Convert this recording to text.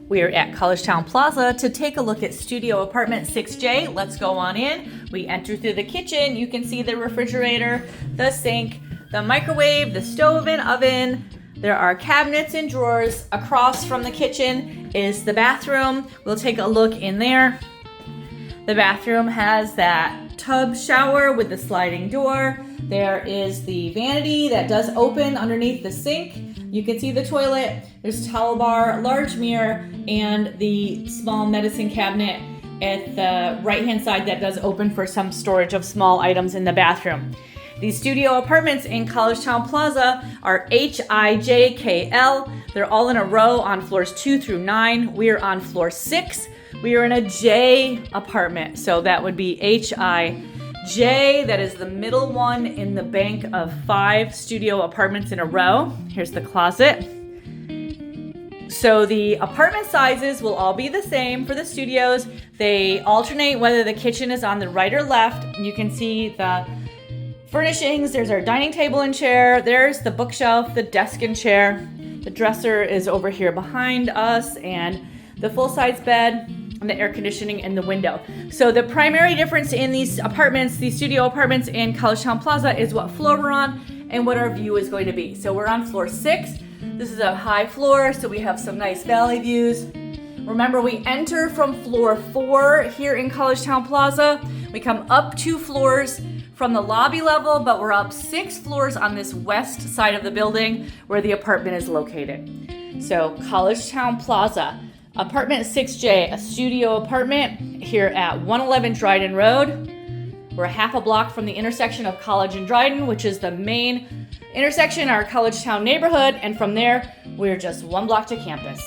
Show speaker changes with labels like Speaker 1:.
Speaker 1: We are at Collegetown Plaza to take a look at studio apartment 6J. Let's go on in. We enter through the kitchen. You can see the refrigerator, the sink, the microwave, the stove and oven. There are cabinets and drawers. Across from the kitchen is the bathroom. We'll take a look in there. The bathroom has that tub shower with the sliding door. There is the vanity that does open underneath the sink. You can see the toilet. There's a towel bar, large mirror, and the small medicine cabinet at the right-hand side that does open for some storage of small items in the bathroom. These studio apartments in Collegetown Plaza are HIJKL. They're all in a row on floors 2 through 9. We are on floor 6. We are in a J apartment, so that would be HIJ. That is the middle one in the bank of 5 studio apartments in a row. Here's the closet. So the apartment sizes will all be the same for the studios. They alternate whether the kitchen is on the right or left. You can see the furnishings. There's our dining table and chair. There's the bookshelf, the desk and chair. The dresser is over here behind us, and the full-size bed, and the air conditioning in the window. So the primary difference in these apartments, these studio apartments in Collegetown Plaza, is what floor we're on and what our view is going to be. So we're on floor 6. This is a high floor, so we have some nice valley views. Remember, we enter from floor 4 here in Collegetown Plaza. We come up 2 floors from the lobby level, but we're up 6 floors on this west side of the building where the apartment is located. So Collegetown Plaza, apartment 6J, a studio apartment here at 111 Dryden Road. We're a half a block from the intersection of College and Dryden, which is the main intersection in our Collegetown neighborhood, and from there, we're just 1 block to campus.